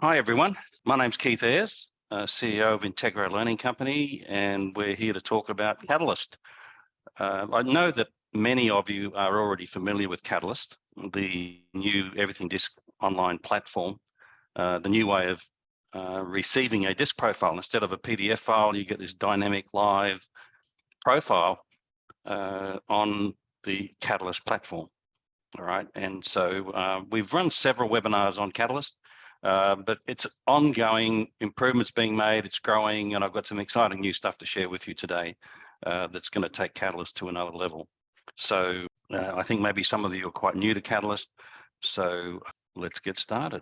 Hi everyone, my name's Keith Ayers, CEO of Integrated Learning Company, and we're here to talk about Catalyst. I know that many of you are already familiar with Catalyst, the new Everything DiSC online platform, the new way of receiving a DiSC profile. Instead of a PDF file, you get this dynamic live profile on the Catalyst platform. All right, and so we've run several webinars on Catalyst. But it's ongoing improvements being made, it's growing, and I've got some exciting new stuff to share with you today that's going to take Catalyst to another level. So I think maybe some of you are quite new to Catalyst, so let's get started.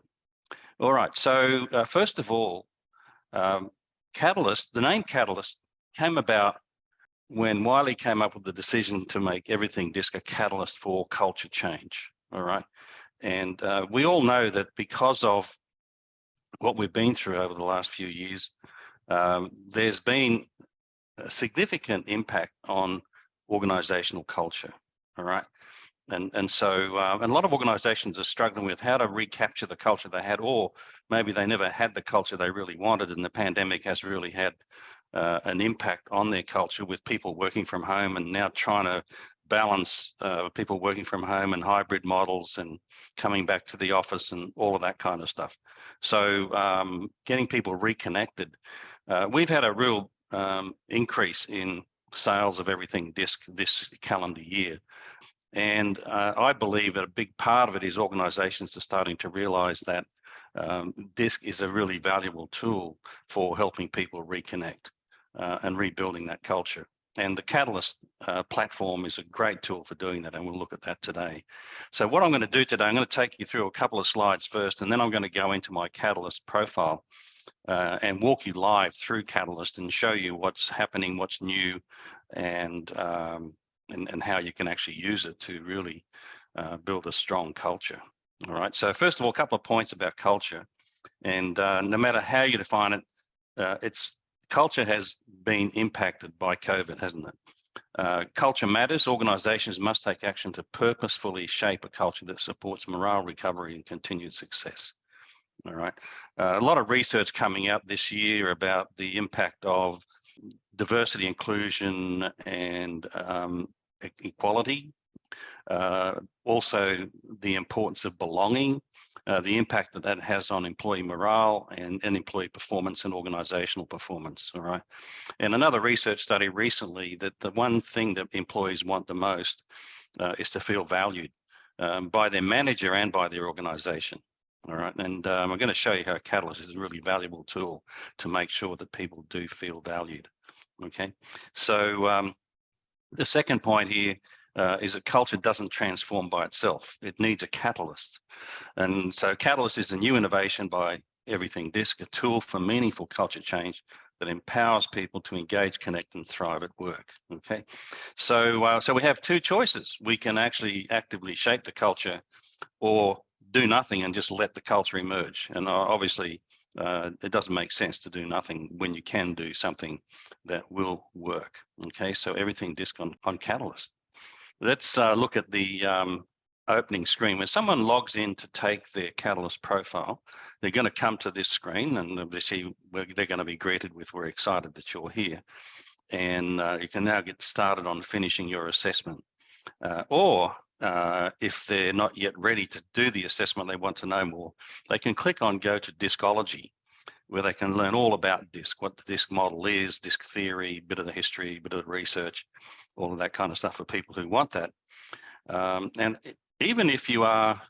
All right, so first of all, Catalyst, the name Catalyst came about when Wiley came up with the decision to make Everything DiSC a catalyst for culture change, all right? And we all know that because of what we've been through over the last few years, there's been a significant impact on organizational culture, all right? And so a lot of organizations are struggling with how to recapture the culture they had, or maybe they never had the culture they really wanted, and the pandemic has really had an impact on their culture with people working from home and now trying to balance people working from home and hybrid models and coming back to the office and all of that kind of stuff. So getting people reconnected. We've had a real increase in sales of Everything DiSC this calendar year. And I believe that a big part of it is organizations are starting to realize that DiSC is a really valuable tool for helping people reconnect and rebuilding that culture. And the Catalyst platform is a great tool for doing that, and we'll look at that today. So what I'm going to do today, I'm going to take you through a couple of slides first, and then I'm going to go into my Catalyst profile and walk you live through Catalyst and show you what's happening, what's new, and how you can actually use it to really build a strong culture. All right, so first of all, a couple of points about culture. And no matter how you define it, culture has been impacted by COVID, hasn't it? Culture matters. Organizations must take action to purposefully shape a culture that supports morale, recovery, and continued success. All right. A lot of research coming out this year about the impact of diversity, inclusion, and equality. Also, the importance of belonging. The impact that has on employee morale and employee performance and organizational performance, all right? And another research study recently that the one thing that employees want the most is to feel valued by their manager and by their organization, all right? And I'm going to show you how Catalyst is a really valuable tool to make sure that people do feel valued, okay? So the second point here is that culture doesn't transform by itself. It needs a catalyst. And so Catalyst is a new innovation by Everything DiSC, a tool for meaningful culture change that empowers people to engage, connect, and thrive at work, okay? So, so we have two choices. We can actually actively shape the culture or do nothing and just let the culture emerge. And obviously, it doesn't make sense to do nothing when you can do something that will work, okay? So Everything DiSC on Catalyst. Let's look at the opening screen. When someone logs in to take their Catalyst profile, they're going to come to this screen, and obviously they're going to be greeted with, "We're excited that you're here." And you can now get started on finishing your assessment. Or if they're not yet ready to do the assessment, they want to know more, they can click on Go to DiSCology, where they can learn all about DiSC, what the DiSC model is, DiSC theory, bit of the history, bit of the research, all of that kind of stuff for people who want that. And even if you are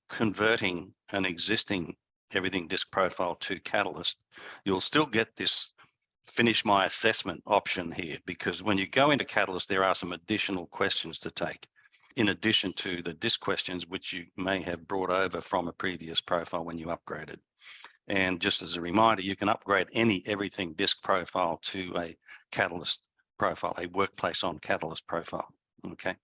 converting an existing Everything DiSC profile to Catalyst, you'll still get this finish my assessment option here, because when you go into Catalyst, there are some additional questions to take, in addition to the DiSC questions, which you may have brought over from a previous profile when you upgraded. And just as a reminder, you can upgrade any Everything DiSC profile to a Catalyst profile, a workplace on Catalyst profile, okay?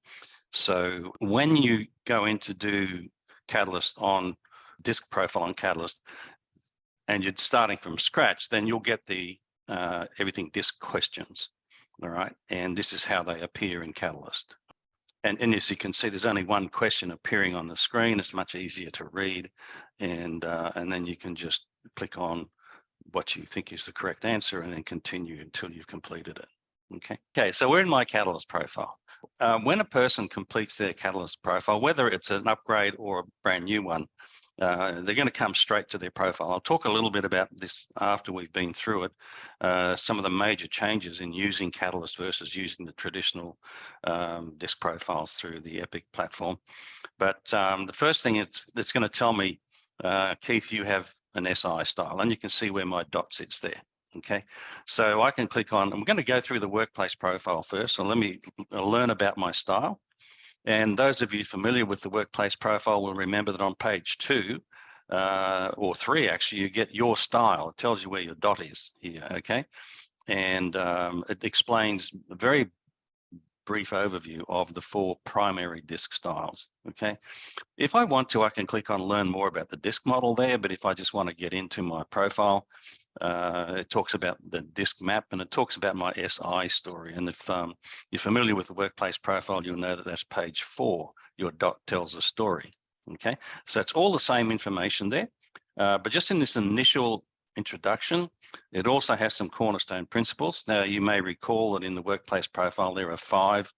So when you go in to do Catalyst on DiSC profile on Catalyst, and you're starting from scratch, then you'll get the Everything DiSC questions, all right? And this is how they appear in Catalyst. And as you can see, there's only one question appearing on the screen. It's much easier to read, and then you can just click on what you think is the correct answer and then continue until you've completed it. Okay, so we're in my Catalyst profile. When a person completes their Catalyst profile, whether it's an upgrade or a brand new one, they're going to come straight to their profile. I'll talk a little bit about this after we've been through it, some of the major changes in using Catalyst versus using the traditional DiSC profiles through the Epic platform. But the first thing it's going to tell me, Keith, you have an SI style, and you can see where my dot sits there. Okay, so I can click on, I'm going to go through the workplace profile first. So let me learn about my style. And those of you familiar with the workplace profile will remember that on page 2 or 3, actually, you get your style. It tells you where your dot is here, okay? And it explains a very brief overview of the 4 primary DiSC styles, okay? If I want to, I can click on learn more about the DiSC model there, but if I just want to get into my profile, it talks about the DiSC map, and it talks about my SI story. And if you're familiar with the workplace profile, you'll know that that's page 4. Your dot tells the story, okay? So it's all the same information there, but just in this initial introduction, it also has some cornerstone principles. Now, you may recall that in the workplace profile, there are 5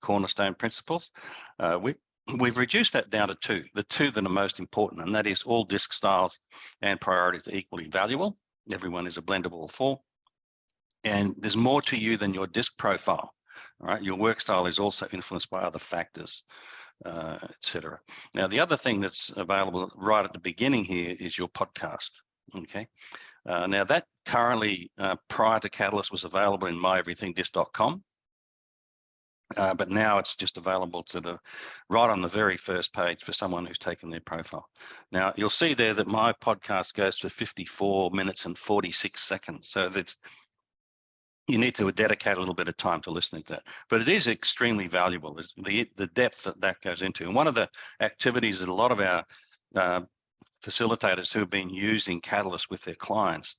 cornerstone principles. We've reduced that down to 2, the 2 that are most important, and that is all DiSC styles and priorities are equally valuable. Everyone is a blendable 4. And there's more to you than your DiSC profile. All right, your work style is also influenced by other factors, etc. Now, the other thing that's available right at the beginning here is your podcast. Okay, now that currently prior to Catalyst was available in myeverythingdisc.com, but now it's just available to right on the very first page for someone who's taken their profile. Now you'll see there that my podcast goes for 54 minutes and 46 seconds, so that's you need to dedicate a little bit of time to listening to that, but it is extremely valuable. It's the depth that goes into, and one of the activities that a lot of our facilitators who have been using Catalyst with their clients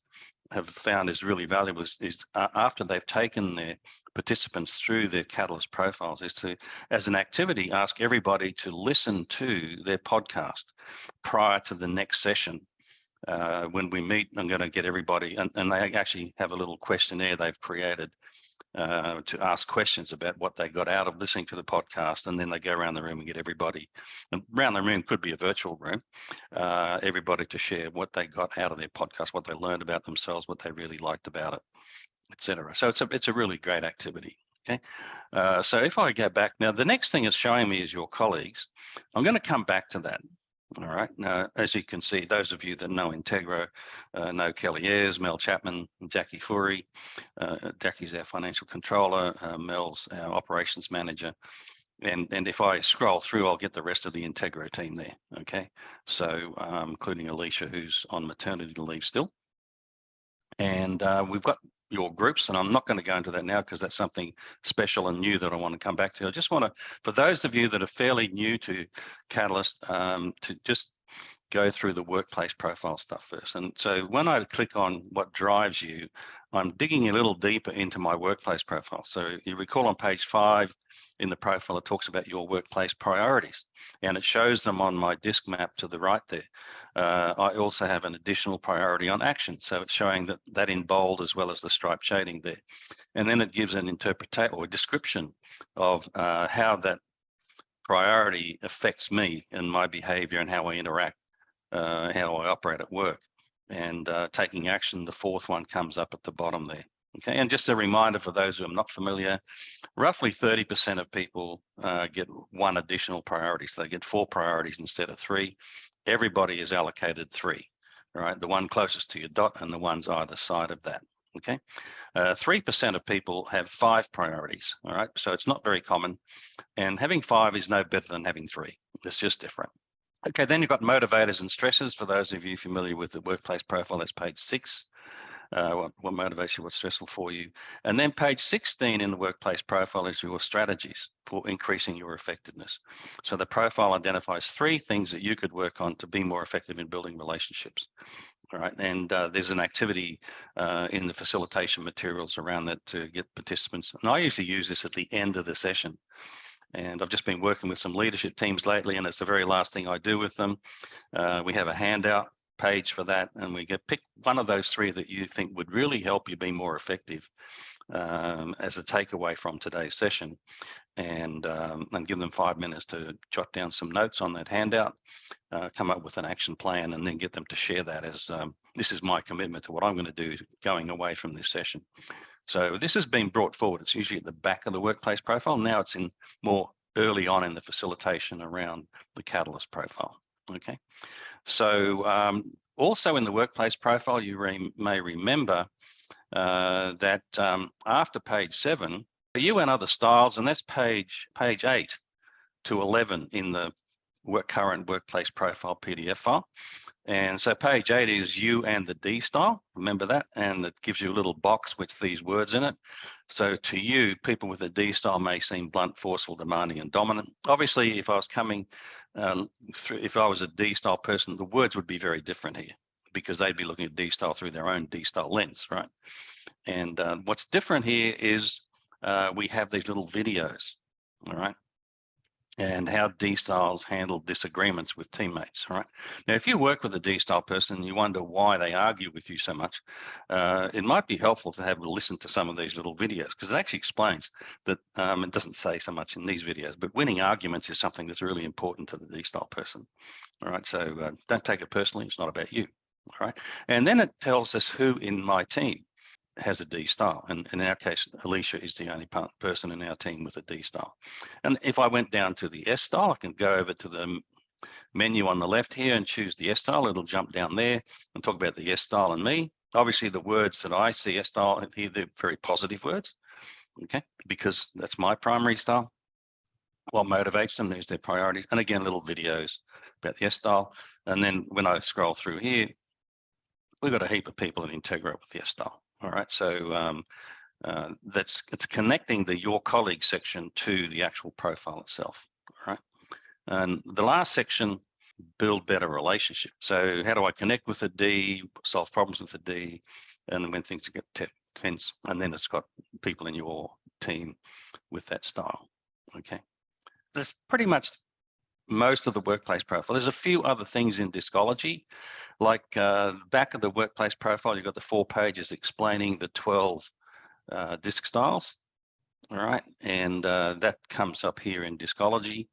have found is really valuable is after they've taken their participants through their Catalyst profiles is to, as an activity, ask everybody to listen to their podcast prior to the next session. When we meet, I'm going to get everybody, and they actually have a little questionnaire they've created to ask questions about what they got out of listening to the podcast, and then they go around the room and get everybody, and around the room could be a virtual room, everybody to share what they got out of their podcast, what they learned about themselves, what they really liked about it, etc. So it's a really great activity. Okay, so if I go back now, the next thing it's showing me is your colleagues. I'm going to come back to that. All right. Now, as you can see, those of you that know Integro know Kelly Ayers, Mel Chapman, Jackie Fourie. Jackie's our financial controller, Mel's our operations manager. And if I scroll through, I'll get the rest of the Integro team there. Okay. So including Alicia, who's on maternity leave still. And we've got your groups, and I'm not going to go into that now because that's something special and new that I want to come back to. I just want to, for those of you that are fairly new to Catalyst, to just go through the workplace profile stuff first. And so when I click on what drives you, I'm digging a little deeper into my workplace profile. So you recall on page 5 in the profile, it talks about your workplace priorities, and it shows them on my DiSC map to the right there. I also have an additional priority on action. So it's showing that in bold as well as the stripe shading there. And then it gives an interpretation or a description of how that priority affects me and my behavior and how I interact, how I operate at work. And taking action, the 4th one comes up at the bottom there. Okay, and just a reminder for those who are not familiar, roughly 30% of people get 1 additional priority. So they get 4 priorities instead of 3. Everybody is allocated 3, right? The one closest to your dot and the ones either side of that. Okay, 3% of people have 5 priorities. All right, so it's not very common, and having 5 is no better than having 3. It's just different. Okay, then you've got motivators and stressors. For those of you familiar with the workplace profile, that's page 6. What motivates you, what's stressful for you. And then page 16 in the workplace profile is your strategies for increasing your effectiveness. So the profile identifies 3 things that you could work on to be more effective in building relationships. All right, and there's an activity in the facilitation materials around that to get participants. And I usually use this at the end of the session. And I've just been working with some leadership teams lately, and it's the very last thing I do with them. We have a handout page for that, and we pick one of those 3 that you think would really help you be more effective as a takeaway from today's session, and give them 5 minutes to jot down some notes on that handout, come up with an action plan, and then get them to share that as this is my commitment to what I'm going to do going away from this session. So this has been brought forward. It's usually at the back of the workplace profile. Now it's in more early on in the facilitation around the catalyst profile. Okay. So also in the workplace profile, you may remember that after page 7, you and other styles, and that's page 8 to 11 in the current workplace profile PDF file. And so page 8 is you and the D style, remember that? And it gives you a little box with these words in it. So to you, people with a D style may seem blunt, forceful, demanding, and dominant. Obviously, if I was coming through, if I was a D style person, the words would be very different here, because they'd be looking at D style through their own D style lens, right? And what's different here is we have these little videos, all right? And how D styles handle disagreements with teammates, all right? Now, if you work with a D style person and you wonder why they argue with you so much, it might be helpful to have a listen to some of these little videos, because it actually explains that, it doesn't say so much in these videos, but winning arguments is something that's really important to the D style person, all right? So don't take it personally, it's not about you, all right? And then it tells us who in my team has a D style, and in our case, Alicia is the only person in our team with a D style. And if I went down to the S style, I can go over to the menu on the left here and choose the S style. It'll jump down there and talk about the S style and me. Obviously, the words that I see S style here, they're very positive words, okay, because that's my primary style. What motivates them is their priorities, and again, little videos about the S style. And then when I scroll through here, we've got a heap of people in Integra with the S style. All right, so it's connecting the your colleague section to the actual profile itself. All right, and the last section, build better relationships. So how do I connect with a D, solve problems with a D, and when things get tense, and then it's got people in your team with that style. Okay, that's pretty much most of the workplace profile. There's a few other things in discology, like the back of the workplace profile, you've got the 4 pages explaining the 12 DiSC styles, all right? And that comes up here in discology.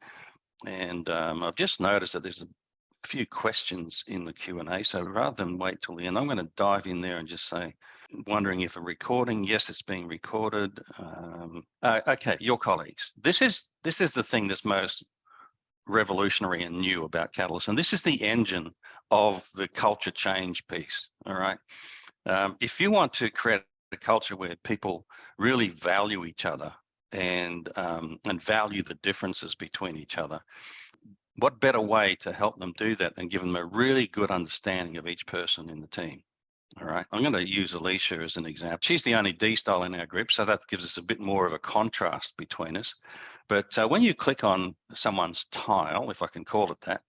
And I've just noticed that there's a few questions in the Q&A, so rather than wait till the end, I'm going to dive in there and just say, wondering if a recording, yes, it's being recorded. Okay, your colleagues. This is the thing that's most revolutionary and new about Catalyst, and this is the engine of the culture change piece. All right, if you want to create a culture where people really value each other and value the differences between each other, what better way to help them do that than give them a really good understanding of each person in the team? All right, I'm going to use Alicia as an example. She's the only D style in our group, so that gives us a bit more of a contrast between us. But when you click on someone's tile, if I can call it that,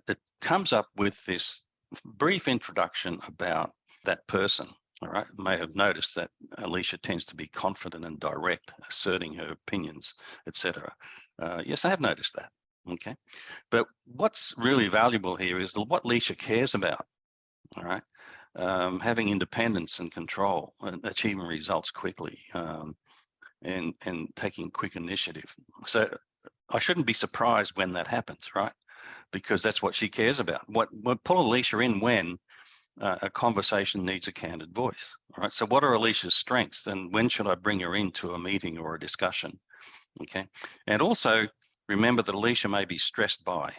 it comes up with this brief introduction about that person. All right, you may have noticed that Alicia tends to be confident and direct, asserting her opinions, etc. Yes, I have noticed that. Okay, but what's really valuable here is what Alicia cares about. All right. Having independence and control and achieving results quickly, and taking quick initiative. So I shouldn't be surprised when that happens, right? Because that's what she cares about. What pull Alicia in when a conversation needs a candid voice, all right? So what are Alicia's strengths, and when should I bring her into a meeting or a discussion? Okay, and also remember that Alicia may be stressed by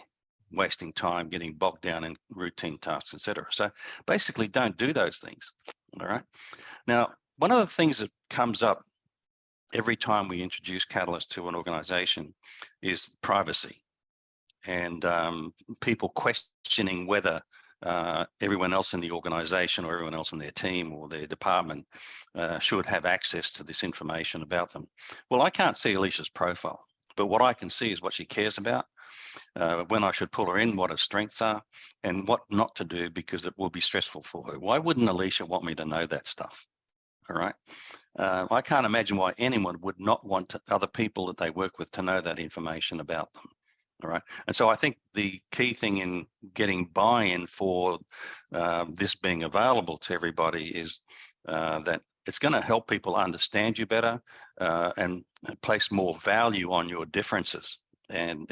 wasting time, getting bogged down in routine tasks, etc. So basically don't do those things, all right? Now, one of the things that comes up every time we introduce Catalyst to an organization is privacy, and people questioning whether everyone else in the organization or everyone else in their team or their department should have access to this information about them. Well, I can't see Alicia's profile, but what I can see is what she cares about, when I should pull her in, what her strengths are, and what not to do because it will be stressful for her. Why wouldn't Alicia want me to know that stuff? all right? I can't imagine why anyone would not want other people that they work with to know that information about them. All right. And so I think the key thing in getting buy-in for this being available to everybody is that it's going to help people understand you better and place more value on your differences and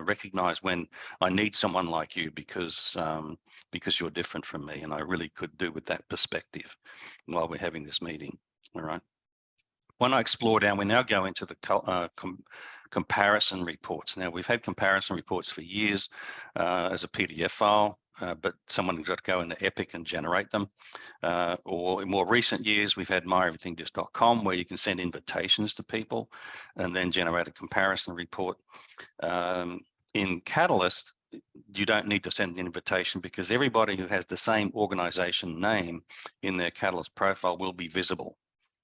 recognize when I need someone like you because you're different from me, and I really could do with that perspective while we're having this meeting. All right. When I explore down, we now go into the comparison reports. Now, we've had comparison reports for years as a PDF file, but someone's got to go into Epic and generate them. Or in more recent years, we've had myeverythingdisc.com, where you can send invitations to people and then generate a comparison report. In Catalyst, you don't need to send an invitation because everybody who has the same organization name in their Catalyst profile will be visible.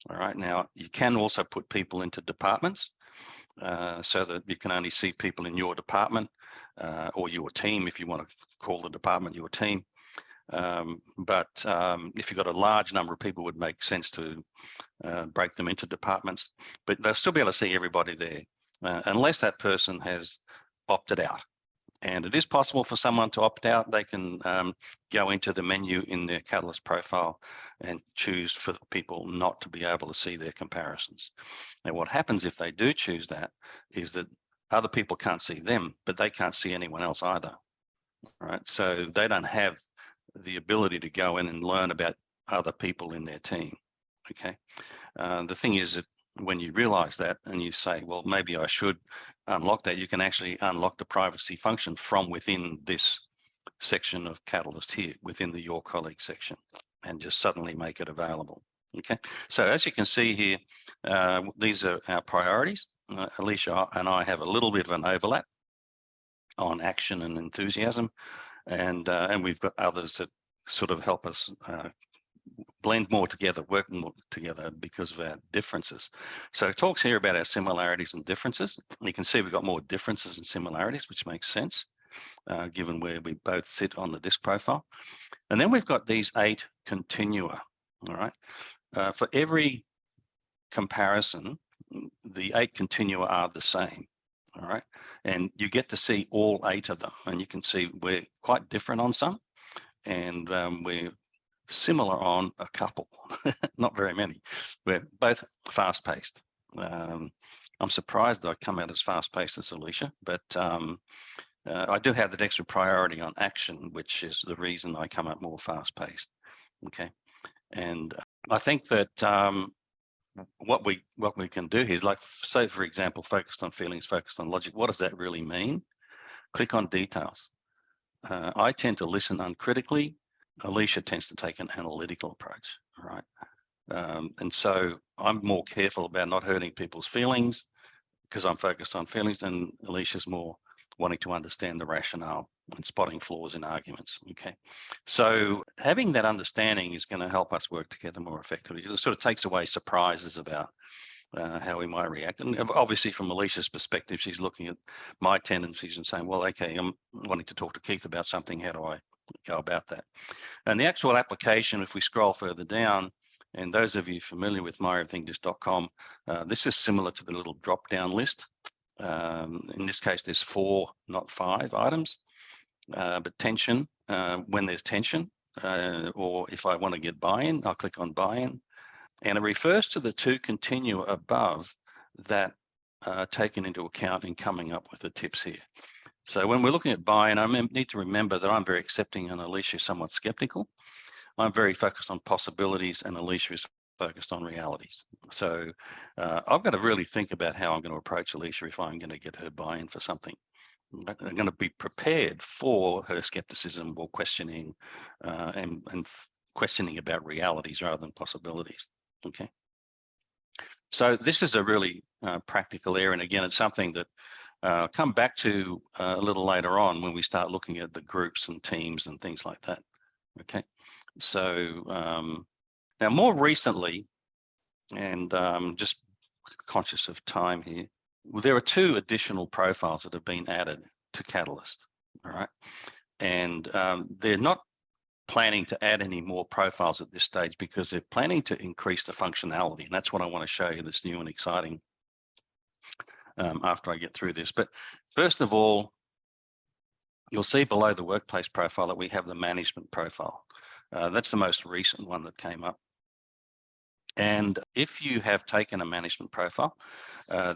All right, now you can also put people into departments so that you can only see people in your department or your team if you want to call the department your team. But if you've got a large number of people, it would make sense to break them into departments, but they'll still be able to see everybody there unless that person has opted out. And it is possible for someone to opt out. They can go into the menu in their Catalyst profile and choose for people not to be able to see their comparisons. Now, what happens if they do choose that is that other people can't see them, but they can't see anyone else either, right? So they don't have the ability to go in and learn about other people in their team, okay? The thing is that when you realize that and you say, well, maybe I should unlock that, you can actually unlock the privacy function from within this section of Catalyst here, within the Your Colleague section, and just suddenly make it available. Okay, so as you can see here, these are our priorities. Alicia and I have a little bit of an overlap on action and enthusiasm, and we've got others that sort of help us blend more together, work more together because of our differences. So it talks here about our similarities and differences. You can see we've got more differences and similarities, which makes sense given where we both sit on the DiSC profile. And then we've got these 8 continua, all right? For every comparison, the 8 continua are the same, all right? And you get to see all 8 of them, and you can see we're quite different on some, and we're similar on a couple, not very many. We're both fast-paced. I'm surprised that I come out as fast-paced as Alicia, but I do have that extra priority on action, which is the reason I come up more fast-paced. Okay, and I think that what we can do here is, like, say for example, focused on feelings, focused on logic. What does that really mean? Click on details. I tend to listen uncritically. Alicia tends to take an analytical approach, right? And so I'm more careful about not hurting people's feelings because I'm focused on feelings, and Alicia's more wanting to understand the rationale and spotting flaws in arguments, okay? So having that understanding is going to help us work together more effectively. It sort of takes away surprises about how we might react. And obviously from Alicia's perspective, she's looking at my tendencies and saying, well, okay, I'm wanting to talk to Keith about something. How do I go about that? And the actual application, if we scroll further down, and those of you familiar with myeverythingdisc.com, this is similar to the little drop-down list. In this case, there's 4, not 5 items, but tension, when there's tension, or if I want to get buy-in, I'll click on buy-in. And it refers to the 2 continua above that are taken into account in coming up with the tips here. So when we're looking at buy-in, I need to remember that I'm very accepting and Alicia is somewhat skeptical. I'm very focused on possibilities and Alicia is focused on realities. So I've got to really think about how I'm going to approach Alicia if I'm going to get her buy-in for something. I'm going to be prepared for her skepticism or questioning and questioning about realities rather than possibilities. Okay. So this is a really practical area. And again, it's something that I'll come back to a little later on when we start looking at the groups and teams and things like that. Okay. So now more recently, and just conscious of time here, well, there are 2 additional profiles that have been added to Catalyst. All right. And they're not planning to add any more profiles at this stage because they're planning to increase the functionality. And that's what I want to show you that's new and exciting after I get through this. But first of all, you'll see below the workplace profile that we have the management profile. That's the most recent one that came up. And if you have taken a management profile,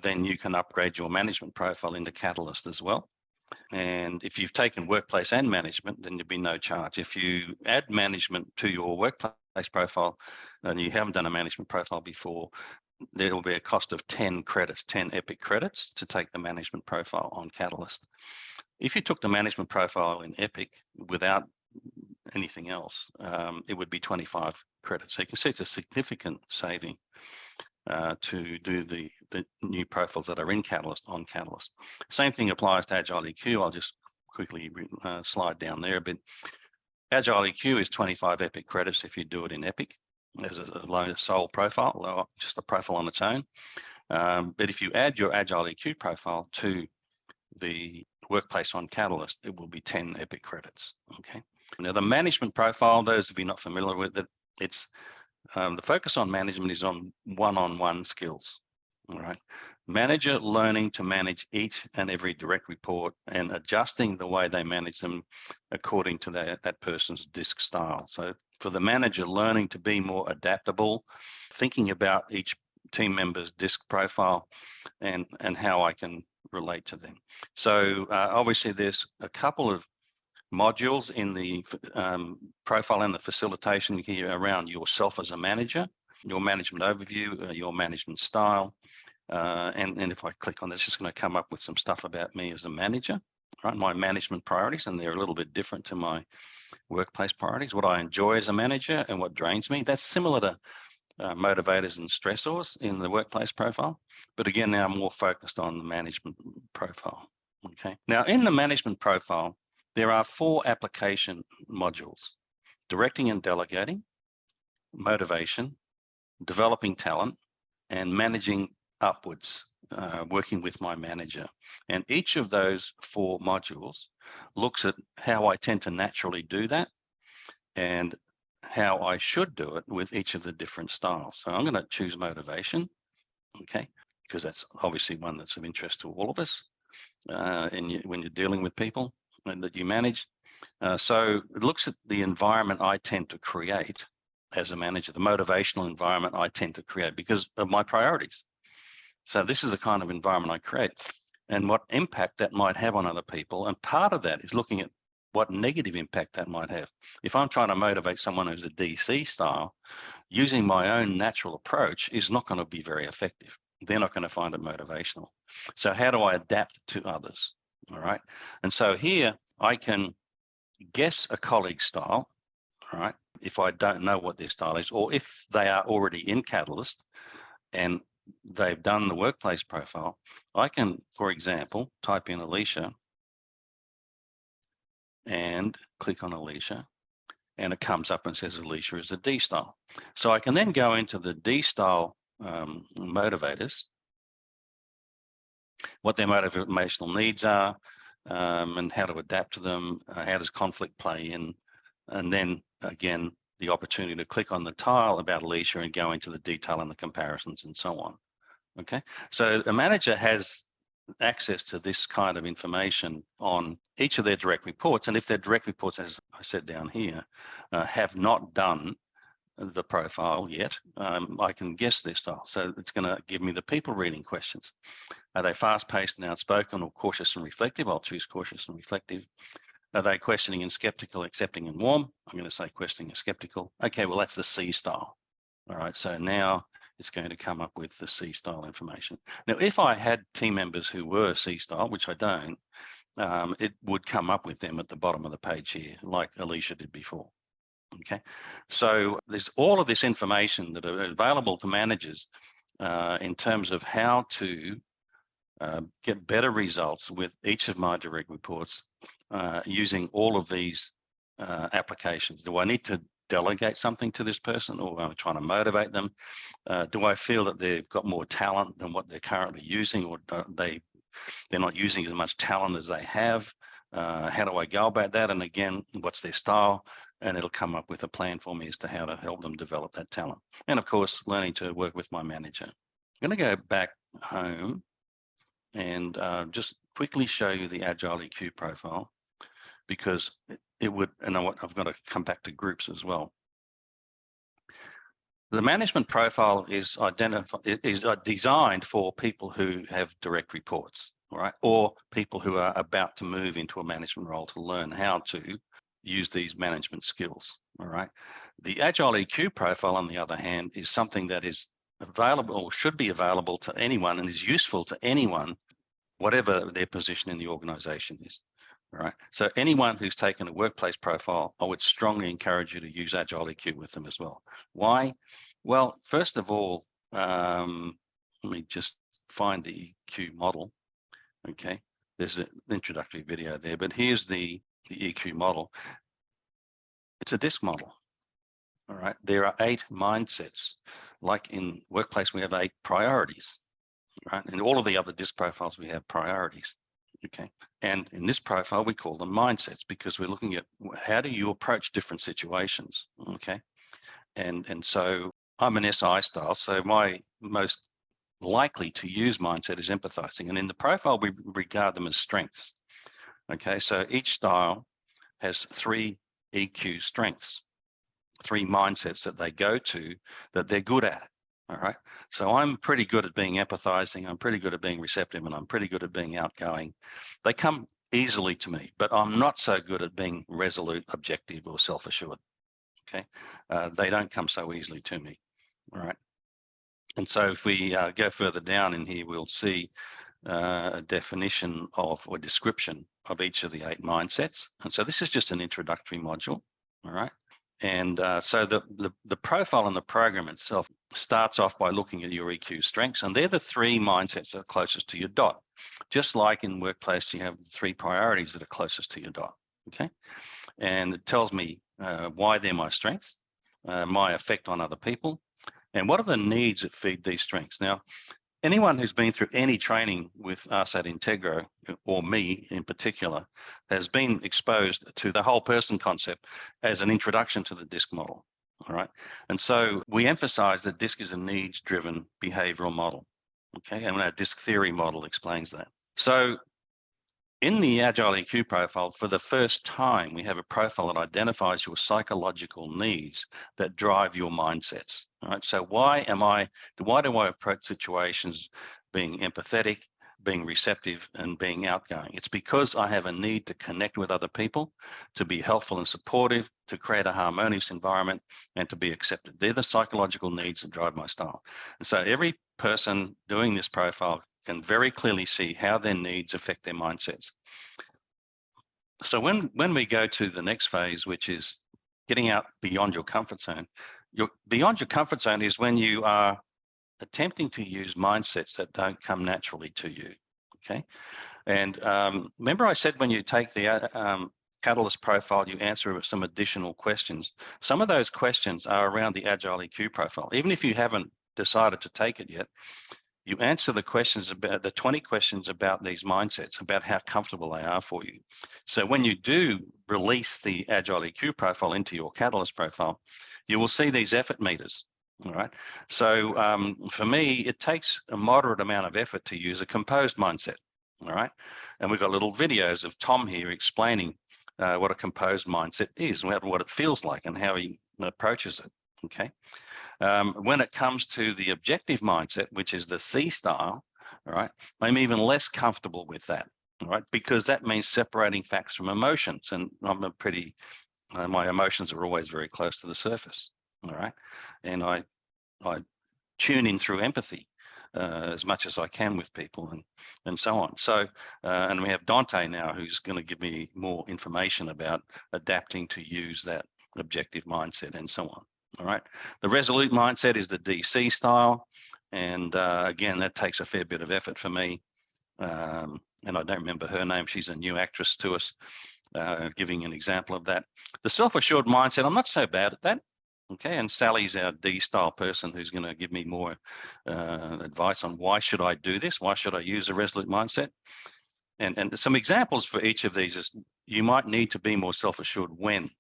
then you can upgrade your management profile into Catalyst as well. And if you've taken workplace and management, then there'll be no charge. If you add management to your workplace profile and you haven't done a management profile before, there will be a cost of 10 credits, 10 EPIC credits to take the management profile on Catalyst. If you took the management profile in EPIC without anything else, it would be 25 credits. So you can see it's a significant saving to do the new profiles that are in Catalyst on Catalyst. Same thing applies to Agile EQ. I'll just quickly slide down there a bit. Agile EQ is 25 EPIC credits if you do it in EPIC as a sole profile, just a profile on its own. But if you add your Agile EQ profile to the workplace on Catalyst, it will be 10 EPIC credits. Okay. Now the management profile, those of you not familiar with it, it's the focus on management is on one-on-one skills. All right. Manager learning to manage each and every direct report and adjusting the way they manage them according to that person's DiSC style. So for the manager, learning to be more adaptable, thinking about each team member's DiSC profile and how I can relate to them. So obviously there's a couple of modules in the profile and the facilitation here around yourself as a manager, your management overview, your management style. And if I click on this, it's just going to come up with some stuff about me as a manager, right? My management priorities, and they're a little bit different to my workplace priorities, what I enjoy as a manager and what drains me. That's similar to motivators and stressors in the workplace profile. But again, now I'm more focused on the management profile. Okay. Now in the management profile, there are 4 application modules: directing and delegating, motivation, developing talent, and managing upwards, working with my manager. And each of those 4 modules looks at how I tend to naturally do that and how I should do it with each of the different styles. So I'm going to choose motivation, okay, because that's obviously one that's of interest to all of us when you're dealing with people that you manage. So it looks at the environment I tend to create as a manager, the motivational environment I tend to create because of my priorities. So this is the kind of environment I create and what impact that might have on other people. And part of that is looking at what negative impact that might have. If I'm trying to motivate someone who's a DiSC style, using my own natural approach is not going to be very effective. They're not going to find it motivational. So how do I adapt to others? All right. And so here I can guess a colleague's style, all right, if I don't know what their style is, or if they are already in Catalyst and they've done the workplace profile, I can, for example, type in Alicia and click on Alicia, and it comes up and says Alicia is a D style. So I can then go into the D style motivators, what their motivational needs are, and how to adapt to them, how does conflict play in, and then again, the opportunity to click on the tile about Alicia and go into the detail and the comparisons and so on. Okay, so a manager has access to this kind of information on each of their direct reports, and if their direct reports, as I said down here, have not done the profile yet, I can guess their style. So it's going to give me the people reading questions. Are they fast-paced and outspoken, or cautious and reflective? I'll choose cautious and reflective. Are they questioning and skeptical, accepting and warm? I'm going to say questioning and skeptical. Okay, well, that's the C style. All right, so now it's going to come up with the C style information. Now, if I had team members who were C style, which I don't, it would come up with them at the bottom of the page here, like Alicia did before. Okay, so there's all of this information that are available to managers in terms of how to get better results with each of my direct reports using all of these applications. Do I need to delegate something to this person, or am I trying to motivate them? Do I feel that they've got more talent than what they're currently using, or they're not using as much talent as they have? How do I go about that? And again, what's their style? and it'll come up with a plan for me as to how to help them develop that talent. And of course, learning to work with my manager. I'm going to go back home and just quickly show you the Agile EQ profile, because it would, and I've got to come back to groups as well. The management profile is designed for people who have direct reports, right? Or people who are about to move into a management role to learn how to use these management skills, all right? The Agile EQ profile, on the other hand, is something that is available or should be available to anyone and is useful to anyone, whatever their position in the organization is. All right. So anyone who's taken a workplace profile, I would strongly encourage you to use Agile EQ with them as well. Why? Well, first of all, let me just find the EQ model. Okay. There's an introductory video there, but here's the EQ model. It's a DiSC model. All right. There are 8 mindsets. Like in workplace, we have 8 priorities. Right. And all of the other DiSC profiles, we have priorities. Okay. And in this profile, we call them mindsets, because we're looking at how do you approach different situations. Okay. And so I'm an SI style. So my most likely to use mindset is empathizing. And in the profile, we regard them as strengths. Okay. So each style has 3 EQ strengths, 3 mindsets that they go to that they're good at. All right. So I'm pretty good at being empathizing. I'm pretty good at being receptive, and I'm pretty good at being outgoing. They come easily to me, but I'm not so good at being resolute, objective, or self-assured. Okay. They don't come so easily to me. All right. And so if we go further down in here, we'll see a definition of or description of each of the 8 mindsets. And so this is just an introductory module. All right. And so the profile in the program itself starts off by looking at your EQ strengths, and they're the 3 mindsets that are closest to your dot. Just like in workplace, you have 3 priorities that are closest to your dot. Okay, and it tells me why they're my strengths, my effect on other people, and what are the needs that feed these strengths. Now, anyone who's been through any training with us at Integro, or me in particular, has been exposed to the whole person concept as an introduction to the DiSC model. All right. And so we emphasize that DiSC is a needs-driven behavioral model. Okay. And our DiSC theory model explains that. So in the Agile EQ profile, for the first time, we have a profile that identifies your psychological needs that drive your mindsets. All right. So why do I approach situations being empathetic, being receptive, and being outgoing? It's because I have a need to connect with other people, to be helpful and supportive, to create a harmonious environment, and to be accepted. They're the psychological needs that drive my style. And so every person doing this profile can very clearly see how their needs affect their mindsets. So when we go to the next phase, which is getting out beyond your comfort zone, beyond your comfort zone is when you are attempting to use mindsets that don't come naturally to you. Okay. And remember I said when you take the Catalyst profile, you answer some additional questions. Some of those questions are around the Agile EQ profile. Even if you haven't decided to take it yet, you answer the questions about the 20 questions about these mindsets, about how comfortable they are for you. So when you do release the Agile EQ profile into your Catalyst profile, you will see these effort meters. All right. So for me, it takes a moderate amount of effort to use a composed mindset. All right. And we've got little videos of Tom here explaining what a composed mindset is, what it feels like, and how he approaches it. Okay. When it comes to the objective mindset, which is the C style, all right, I'm even less comfortable with that, all right, because that means separating facts from emotions, and I'm my emotions are always very close to the surface, all right, and I tune in through empathy as much as I can with people, and so on. So, and we have Dante now, who's going to give me more information about adapting to use that objective mindset and so on. All right. The resolute mindset is the DiSC style. And again, that takes a fair bit of effort for me. And I don't remember her name. She's a new actress to us, giving an example of that. The self-assured mindset, I'm not so bad at that. Okay. And Sally's our D style person who's going to give me more advice on why should I do this? Why should I use a resolute mindset? And some examples for each of these is you might need to be more self-assured when.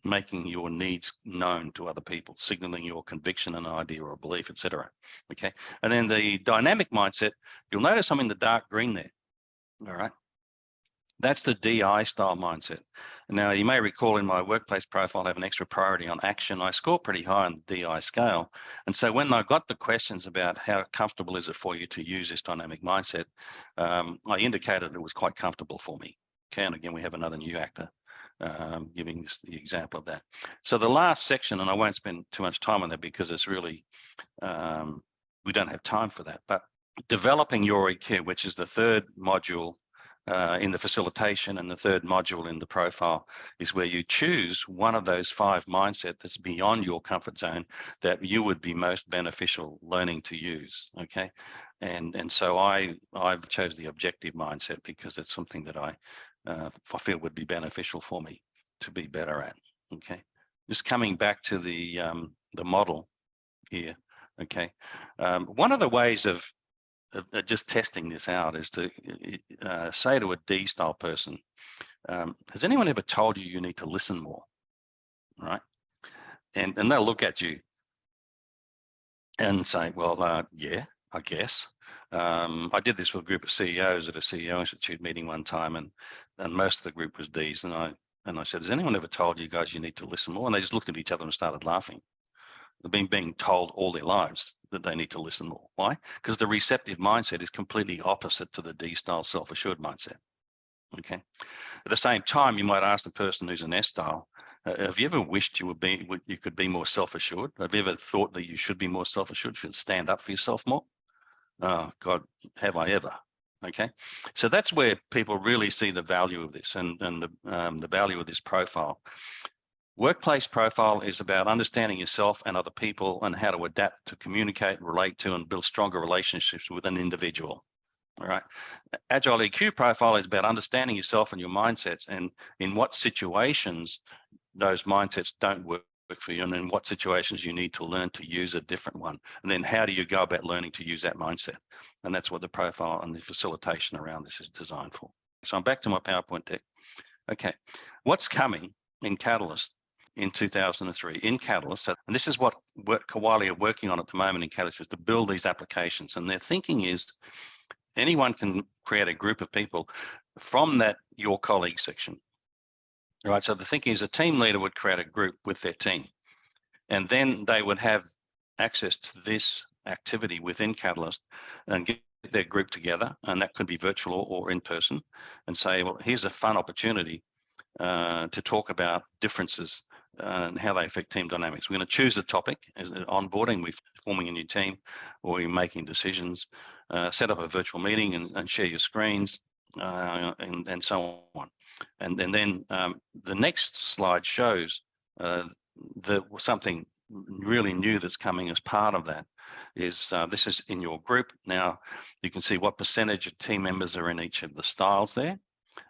making your needs known to other people, signaling your conviction, an idea or a belief, etc. Okay, and then the dynamic mindset, you'll notice I'm in the dark green there. All right. That's the DI style mindset. Now, you may recall in my workplace profile, I have an extra priority on action. I score pretty high on the DI scale. And so when I got the questions about how comfortable is it for you to use this dynamic mindset, I indicated it was quite comfortable for me. Okay, and again, we have another new actor giving us the example of that. So the last section, and I won't spend too much time on that because it's really, we don't have time for that, but developing your EQ, which is the third module in the facilitation and the third module in the profile, is where you choose one of those 5 mindset that's beyond your comfort zone that you would be most beneficial learning to use. Okay, and so I've chose the objective mindset because it's something that I feel would be beneficial for me to be better at. Okay, just coming back to the model here. Okay, one of the ways of just testing this out is to say to a D style person, has anyone ever told you you need to listen more? Right? And they'll look at you and say, well, yeah, I guess. I did this with a group of CEOs at a CEO Institute meeting one time, and most of the group was Ds. And I said, has anyone ever told you guys you need to listen more? And they just looked at each other and started laughing. They've been being told all their lives that they need to listen more. Why? Because the receptive mindset is completely opposite to the D-style self-assured mindset. Okay. At the same time, you might ask the person who's an S-style, have you ever wished you could be more self-assured? Have you ever thought that you should be more self-assured, should stand up for yourself more? Oh, God, have I ever? Okay. So that's where people really see the value of this and the value of this profile. Workplace profile is about understanding yourself and other people and how to adapt to communicate, relate to, and build stronger relationships with an individual. All right. Agile EQ profile is about understanding yourself and your mindsets and in what situations those mindsets don't work for you and in what situations you need to learn to use a different one. And then how do you go about learning to use that mindset? And that's what the profile and the facilitation around this is designed for. So I'm back to my PowerPoint deck. Okay. What's coming in Catalyst? In 2003 in Catalyst, and this is what Kawali are working on at the moment in Catalyst, is to build these applications. And their thinking is anyone can create a group of people from that your colleague section. All right, so the thinking is a team leader would create a group with their team, and then they would have access to this activity within Catalyst and get their group together, and that could be virtual or in person, and say, well, here's a fun opportunity to talk about differences and how they affect team dynamics. We're going to choose a topic as onboarding, we're forming a new team, or we're making decisions, set up a virtual meeting and share your screens, and so on. And then the next slide shows something really new that's coming as part of that is this is in your group. Now you can see what percentage of team members are in each of the styles there.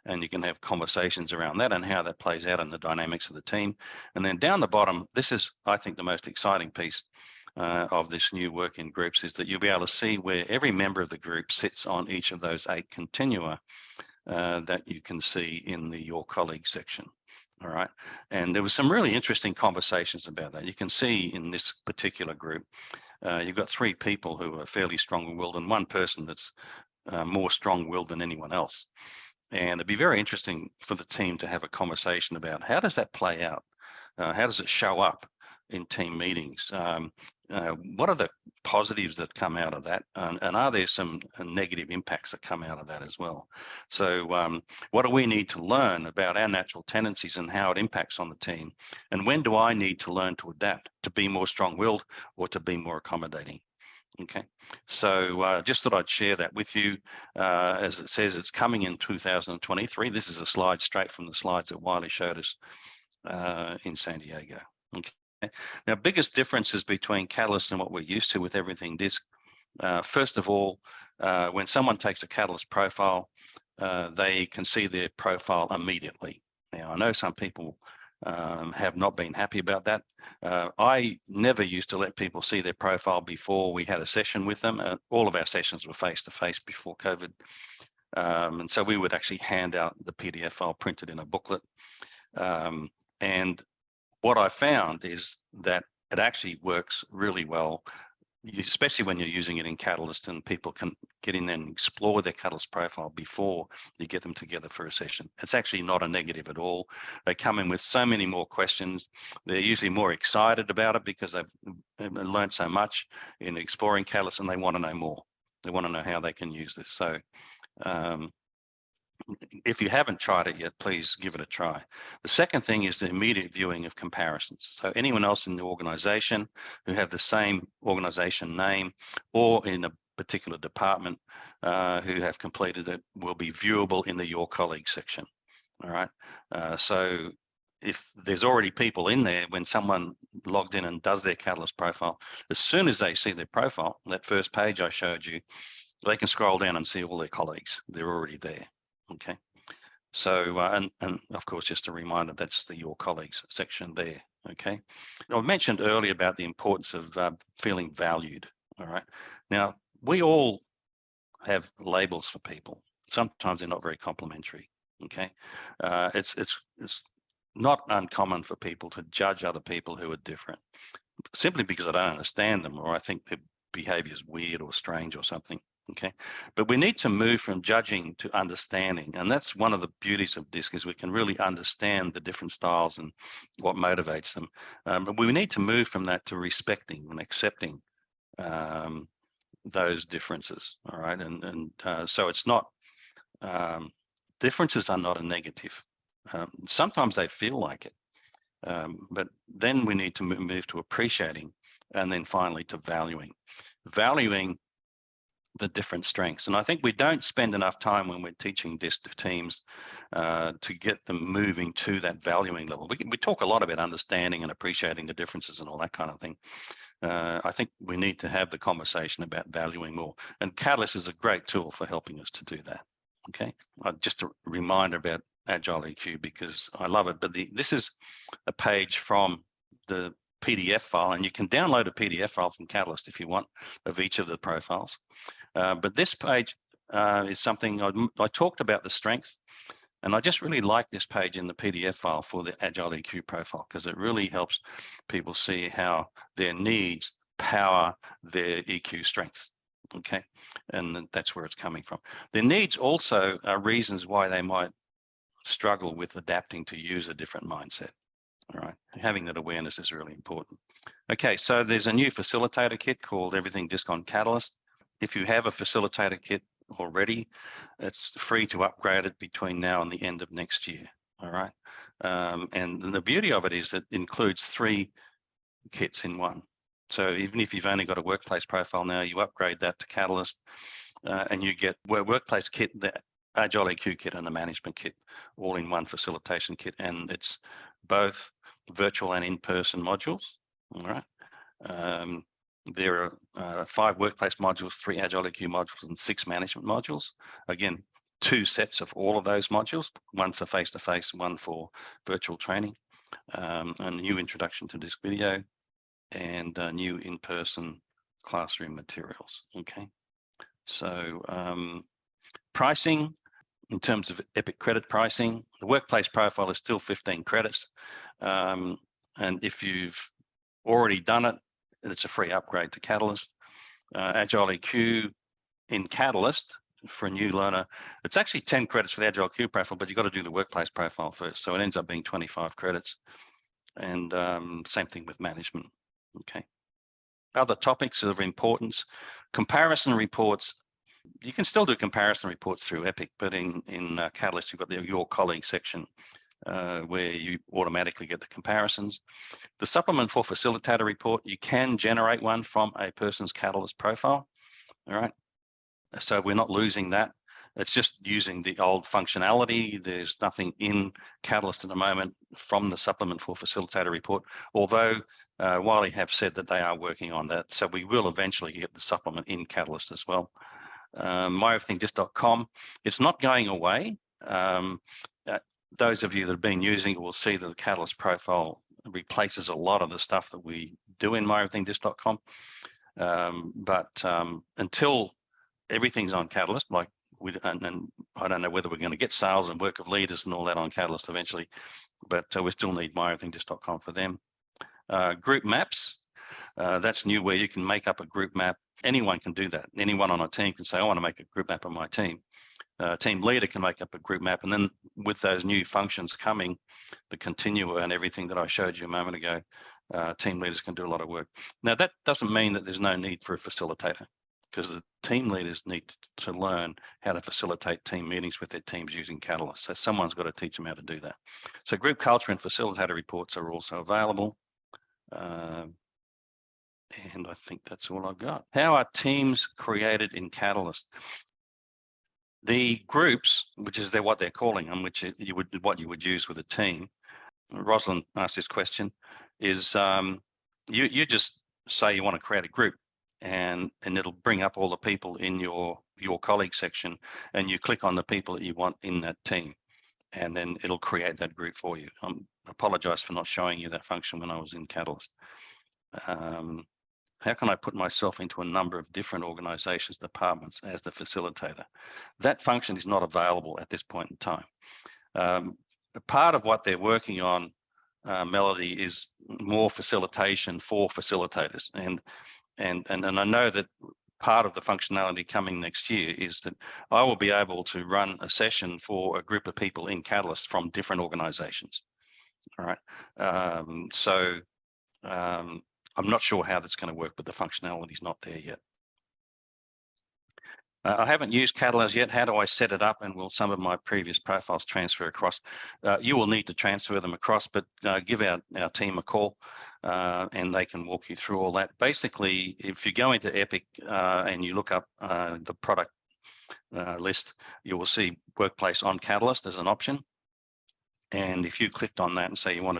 And you can have conversations around that and how that plays out in the dynamics of the team. And then down the bottom, this is, I think, the most exciting piece of this new work in groups is that you'll be able to see where every member of the group sits on each of those 8 continua that you can see in the Your Colleagues section. All right. And there was some really interesting conversations about that. You can see in this particular group, you've got 3 people who are fairly strong-willed and 1 person that's more strong-willed than anyone else. And it'd be very interesting for the team to have a conversation about how does that play out? How does it show up in team meetings? What are the positives that come out of that? And are there some negative impacts that come out of that as well? So what do we need to learn about our natural tendencies and how it impacts on the team? And when do I need to learn to adapt, to be more strong-willed or to be more accommodating? Okay, so just thought I'd share that with you. As it says, it's coming in 2023. This is a slide straight from the slides that Wiley showed us in San Diego. Okay, now biggest differences between Catalyst and what we're used to with everything DiSC. First of all, when someone takes a Catalyst profile, they can see their profile immediately. Now, I know some people have not been happy about that. I never used to let people see their profile before we had a session with them. All of our sessions were face-to-face before COVID. And so we would actually hand out the PDF file printed in a booklet. And what I found is that it actually works really well, especially when you're using it in Catalyst and people can get in there and explore their Catalyst profile before you get them together for a session. It's actually not a negative at all. They come in with so many more questions. They're usually more excited about it because they've learned so much in exploring Catalyst and they want to know more. They want to know how they can use this. So if you haven't tried it yet, please give it a try. The second thing is the immediate viewing of comparisons. So anyone else in the organization who have the same organization name or in a particular department who have completed it will be viewable in the Your Colleagues section. All right. So if there's already people in there, when someone logged in and does their Catalyst profile, as soon as they see their profile, that first page I showed you, they can scroll down and see all their colleagues. They're already there. Okay, so and of course, just a reminder, that's the Your Colleagues section there. Okay, I mentioned earlier about the importance of feeling valued. All right, now we all have labels for people. Sometimes they're not very complimentary. Okay, it's not uncommon for people to judge other people who are different simply because I don't understand them or I think their behavior is weird or strange or something. Okay, but we need to move from judging to understanding, and that's one of the beauties of DiSC is we can really understand the different styles and what motivates them. But we need to move from that to respecting and accepting those differences. All right, and so it's not differences are not a negative. Sometimes they feel like it, but then we need to move to appreciating, and then finally to valuing the different strengths. And I think we don't spend enough time when we're teaching DiSC to teams to get them moving to that valuing level. We talk a lot about understanding and appreciating the differences and all that kind of thing. I think we need to have the conversation about valuing more. And Catalyst is a great tool for helping us to do that. Okay, just a reminder about Agile EQ because I love it. But this is a page from the PDF file, and you can download a PDF file from Catalyst if you want of each of the profiles. But this page is something I talked about the strengths, and I just really like this page in the PDF file for the Agile EQ profile because it really helps people see how their needs power their EQ strengths. Okay, and that's where it's coming from. Their needs also are reasons why they might struggle with adapting to use a different mindset. All right, having that awareness is really important. Okay, so there's a new facilitator kit called Everything DiSC on Catalyst. If you have a facilitator kit already, it's free to upgrade it between now and the end of next year. All right, and the beauty of it is it includes 3 kits in one. So even if you've only got a workplace profile now, you upgrade that to Catalyst and you get workplace kit, the Agile EQ kit and the management kit all in one facilitation kit. And it's both virtual and in-person modules. All right. There are 5 workplace modules, 3 Agile EQ modules, and 6 management modules. Again, 2 sets of all of those modules, one for face-to-face, one for virtual training, a new introduction to DiSC video, and new in-person classroom materials. Okay, so pricing in terms of EPIC credit pricing, the workplace profile is still 15 credits, and if you've already done it, it's a free upgrade to Catalyst. Agile EQ in Catalyst for a new learner, it's actually 10 credits for the Agile EQ profile, but you've got to do the workplace profile first, so it ends up being 25 credits, and same thing with management. Okay. Other topics of importance, comparison reports. You can still do comparison reports through EPIC, but in Catalyst, you've got the Your Colleagues section where you automatically get the comparisons. The supplement for facilitator report, you can generate one from a person's Catalyst profile. All right. So we're not losing that. It's just using the old functionality. There's nothing in Catalyst at the moment from the supplement for facilitator report, although Wiley have said that they are working on that. So we will eventually get the supplement in Catalyst as well. myeverythingdisc.com, it's not going away. Those of you that have been using it will see that the Catalyst profile replaces a lot of the stuff that we do in myeverythingdisc.com. But until everything's on Catalyst, like and I don't know whether we're going to get sales and work of leaders and all that on Catalyst eventually. but we still need myeverythingdisc.com for them. Group maps, that's new, where you can make up a group map. Anyone can do that. Anyone on a team can say, I want to make a group map of my team. Team leader can make up a group map, and then with those new functions coming, the continua and everything that I showed you a moment ago, team leaders can do a lot of work. Now, that doesn't mean that there's no need for a facilitator, because the team leaders need to learn how to facilitate team meetings with their teams using Catalyst. So someone's got to teach them how to do that. So group culture and facilitator reports are also available. And I think that's all I've got. How are teams created in Catalyst? The groups, which is what they're calling them, which what you would use with a team. Rosalind asked this question, is you just say you want to create a group, and it'll bring up all the people in your colleague section, and you click on the people that you want in that team, and then it'll create that group for you. I apologize for not showing you that function when I was in Catalyst. How can I put myself into a number of different organizations, departments as the facilitator? That function is not available at this point in time. Part of what they're working on, Melody, is more facilitation for facilitators. And I know that part of the functionality coming next year is that I will be able to run a session for a group of people in Catalyst from different organizations. All right. I'm not sure how that's going to work, but the functionality is not there yet. I haven't used Catalyst yet. How do I set it up, and will some of my previous profiles transfer across? You will need to transfer them across, but give our team a call and they can walk you through all that. Basically, if you go into Epic and you look up the product list, you will see Workplace on Catalyst as an option. And if you clicked on that and say you want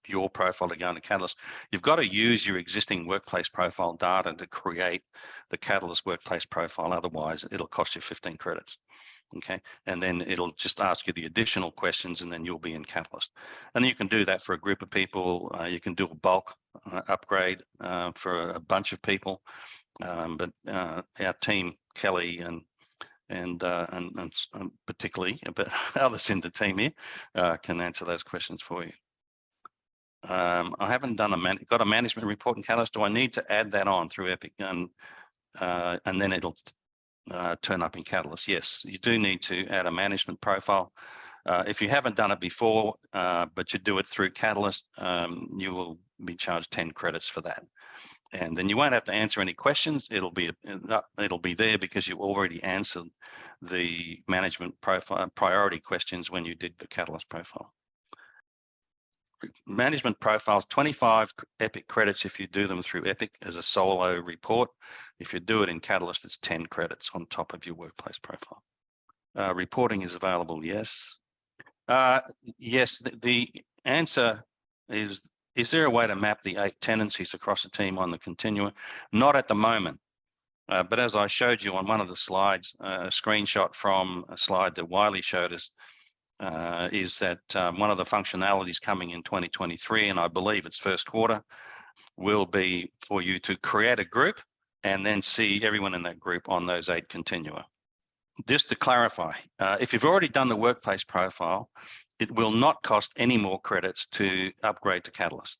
your profile to go into Catalyst, you've got to use your existing workplace profile data to create the Catalyst workplace profile. Otherwise, it'll cost you 15 credits. Okay, and then it'll just ask you the additional questions, and then you'll be in Catalyst. And you can do that for a group of people. You can do a bulk upgrade for a bunch of people. But our team, Kelly and particularly, but others in the team here can answer those questions for you. I haven't done got a management report in Catalyst. Do I need to add that on through Epic? And then it'll turn up in Catalyst. Yes, you do need to add a management profile. If you haven't done it before, but you do it through Catalyst, you will be charged 10 credits for that. And then you won't have to answer any questions. It'll be there because you already answered the management profile priority questions when you did the Catalyst profile. Management profiles, 25 Epic credits if you do them through Epic as a solo report. If you do it in Catalyst, it's 10 credits on top of your workplace profile. Reporting is available, yes. Yes, the answer is there a way to map the 8 tendencies across a team on the continuum? Not at the moment. But as I showed you on one of the slides, a screenshot from a slide that Wiley showed us, is that one of the functionalities coming in 2023, and I believe it's first quarter, will be for you to create a group and then see everyone in that group on those 8 continua. Just to clarify, if you've already done the workplace profile, it will not cost any more credits to upgrade to Catalyst.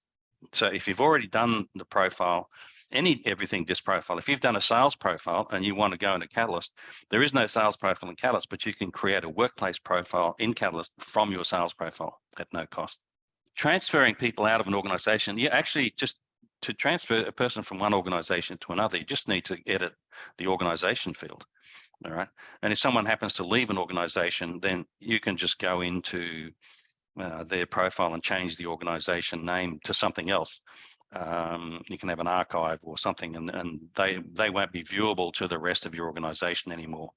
So if you've already done the profile, everything DiSC profile, if you've done a sales profile and you want to go into Catalyst, there is no sales profile in Catalyst, but you can create a workplace profile in Catalyst from your sales profile at no cost. Transferring people out of an organization, you actually just to transfer a person from one organization to another, you just need to edit the organization field. All right. And if someone happens to leave an organization, then you can just go into their profile and change the organization name to something else. You can have an archive or something, and they won't be viewable to the rest of your organization anymore.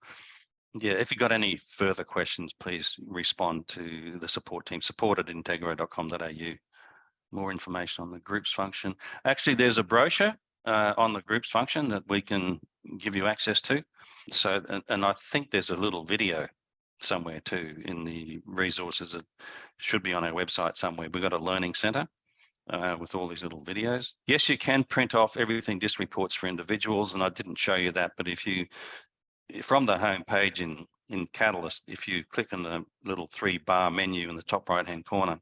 Yeah, if you've got any further questions, please respond to the support team, support@integro.com.au. More information on the groups function. Actually, there's a brochure on the groups function that we can give you access to. So, and I think there's a little video somewhere too in the resources that should be on our website somewhere. We've got a learning center with all these little videos. Yes, you can print off everything DiSC reports for individuals, and I didn't show you that, but if you, from the home page in in Catalyst, if you click on the little 3-bar menu in the top right-hand corner,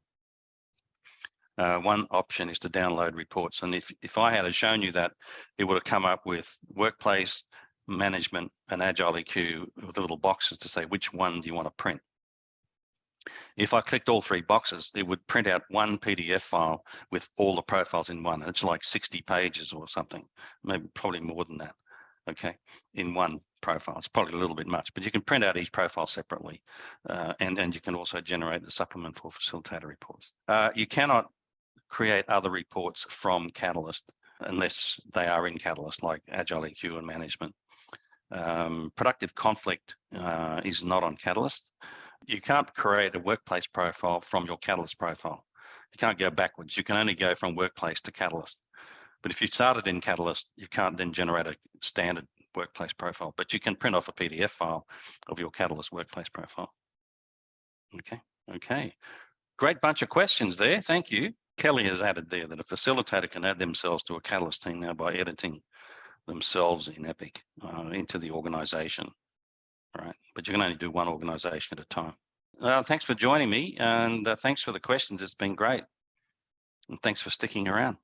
one option is to download reports. And if I had shown you that, it would have come up with workplace, management, and Agile EQ with the little boxes to say which one do you want to print. If I clicked all 3 boxes, it would print out one PDF file with all the profiles in one. And it's like 60 pages or something, maybe probably more than that, okay, in one profile. It's probably a little bit much, but you can print out each profile separately. And you can also generate the supplement for facilitator reports. You cannot create other reports from Catalyst unless they are in Catalyst, like Agile EQ and management. Productive conflict is not on Catalyst. You can't create a workplace profile from your Catalyst profile. You can't go backwards. You can only go from workplace to Catalyst. But if you started in Catalyst, you can't then generate a standard workplace profile, but you can print off a PDF file of your Catalyst workplace profile. Okay. Great bunch of questions there. Thank you. Kelly has added there that a facilitator can add themselves to a Catalyst team now by editing themselves in Epic into the organization. All right, but you can only do one organization at a time. Thanks for joining me, and thanks for the questions. It's been great. And thanks for sticking around.